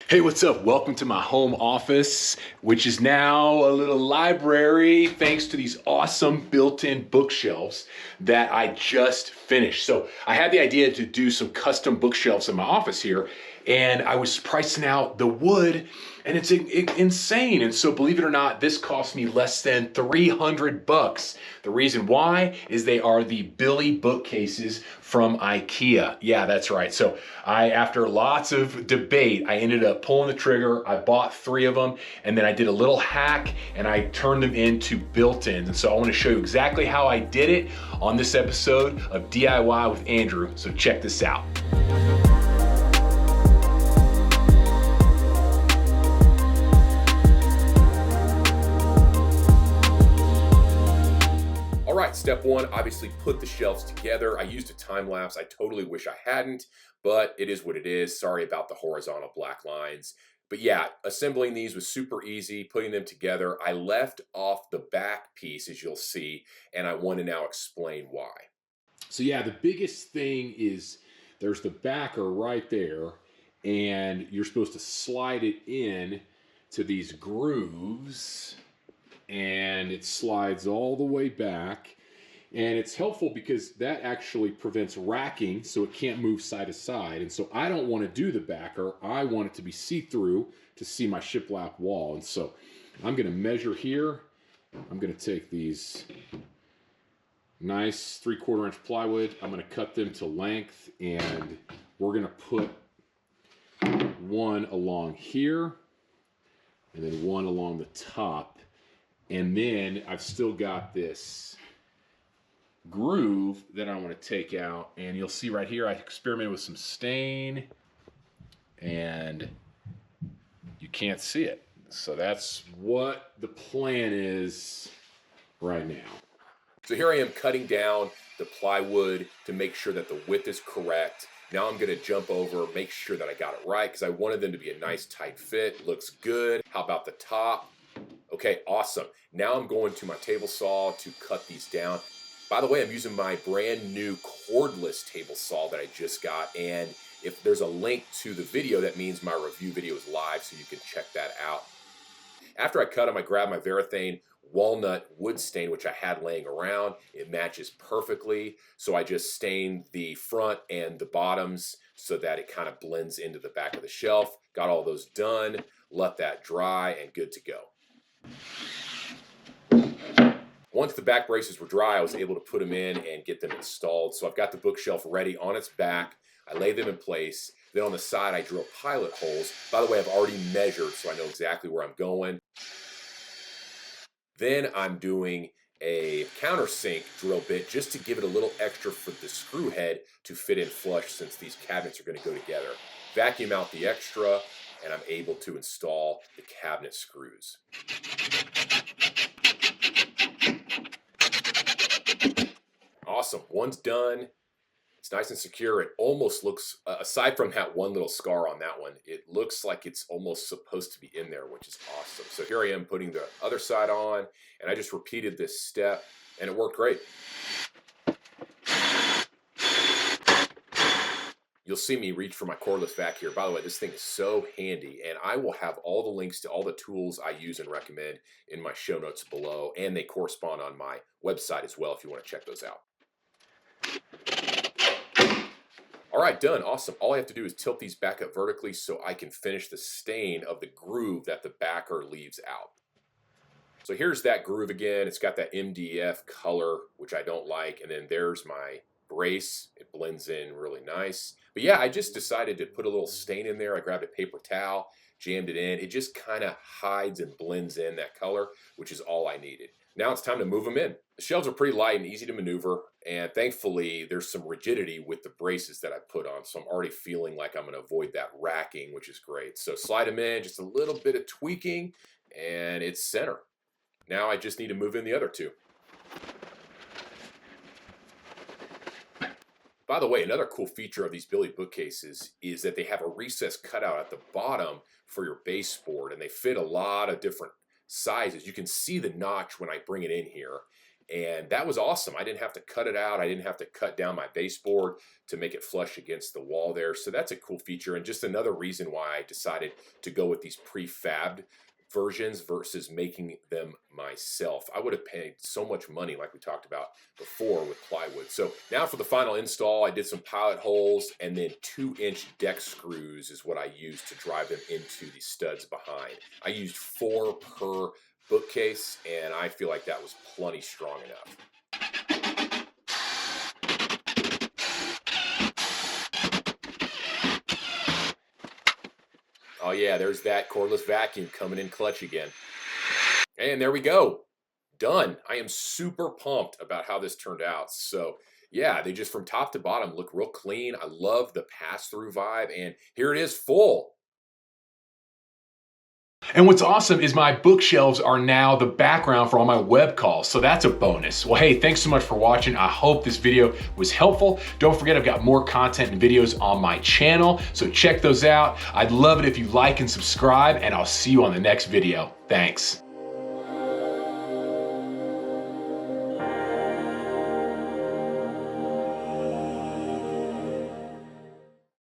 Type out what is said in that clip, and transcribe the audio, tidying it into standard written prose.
Hey, what's up? Welcome to my home office, which is now a little library thanks to these awesome built-in bookshelves that I just finished. So I had the idea to do some custom bookshelves in my office here, and I was pricing out the wood, and it's insane. And so believe it or not, this cost me less than 300 bucks. The reason why is they are the Billy bookcases from IKEA. Yeah, that's right. So after lots of debate, I ended up pulling the trigger. I bought 3 of them, and then I did a little hack and I turned them into built-ins. And so I want to show you exactly how I did it on this episode of DIY with Andrew. So check this out. All right, step one, obviously put the shelves together. I used a time lapse. I totally wish I hadn't, but it is what it is. Sorry about the horizontal black lines. But yeah, assembling these was super easy, putting them together. I left off the back piece, as you'll see, and I want to now explain why. So yeah, the biggest thing is there's the backer right there, and you're supposed to slide it in to these grooves, and it slides all the way back. And it's helpful because that actually prevents racking, so it can't move side to side. And so I don't want to do the backer. I want it to be see-through to see my shiplap wall. And so I'm going to measure here. I'm going to take these nice 3/4 inch plywood. I'm going to cut them to length, and we're going to put one along here and then one along the top. And then I've still got this groove that I want to take out, and you'll see right here I experimented with some stain and you can't see it. So that's what the plan is right now. So here I am cutting down the plywood to make sure that the width is correct. Now I'm going to jump over, make sure that I got it right, because I wanted them to be a nice tight fit. Looks good. How about the top? Okay, awesome. Now I'm going to my table saw to cut these down. By the way, I'm using my brand new cordless table saw that I just got, and if there's a link to the video, that means my review video is live, so you can check that out. After I cut them, I grabbed my Varathane walnut wood stain, which I had laying around. It matches perfectly, so I just stained the front and the bottoms so that it kind of blends into the back of the shelf. Got all those done, let that dry, and good to go. Once the back braces were dry, I was able to put them in and get them installed. So I've got the bookshelf ready on its back. I lay them in place. Then on the side, I drill pilot holes. By the way, I've already measured, so I know exactly where I'm going. Then I'm doing a countersink drill bit just to give it a little extra for the screw head to fit in flush, since these cabinets are going to go together. Vacuum out the extra, and I'm able to install the cabinet screws. Awesome. One's done. It's nice and secure. It almost looks, aside from that one little scar on that one, it looks like it's almost supposed to be in there, which is awesome. So here I am putting the other side on, and I just repeated this step, and it worked great. You'll see me reach for my cordless vac here. By the way, this thing is so handy, and I will have all the links to all the tools I use and recommend in my show notes below, and they correspond on my website as well if you want to check those out. All right, done. Awesome. All I have to do is tilt these back up vertically so I can finish the stain of the groove that the backer leaves out. So here's that groove again. It's got that MDF color, which I don't like, and then there's my brace. It blends in really nice. But yeah, I just decided to put a little stain in there. I grabbed a paper towel, jammed it in. It just kind of hides and blends in that color, which is all I needed. Now it's time to move them in. The shelves are pretty light and easy to maneuver, and thankfully there's some rigidity with the braces that I put on, so I'm already feeling like I'm going to avoid that racking, which is great. So slide them in, just a little bit of tweaking, and it's center. Now I just need to move in the other two. By the way, another cool feature of these Billy bookcases is that they have a recessed cutout at the bottom for your baseboard, and they fit a lot of different sizes. You can see the notch when I bring it in here, And that was awesome. I didn't have to cut it out. I didn't have to cut down my baseboard to make it flush against the wall there. So that's a cool feature, and just another reason why I decided to go with these prefabbed versions versus making them myself. I would have paid so much money, like we talked about before, with plywood. So now for the final install, I did some pilot holes, and then 2-inch deck screws is what I used to drive them into the studs behind. I used 4 per bookcase, and I feel like that was plenty strong enough. Oh yeah, there's that cordless vacuum coming in clutch again. And there we go. Done. I am super pumped about how this turned out. So yeah, they just from top to bottom look real clean. I love the pass-through vibe, and here it is full. And what's awesome is my bookshelves are now the background for all my web calls, so that's a bonus. Well, hey, thanks so much for watching. I hope this video was helpful. Don't forget, I've got more content and videos on my channel, so check those out. I'd love it if you like and subscribe, and I'll see you on the next video. Thanks.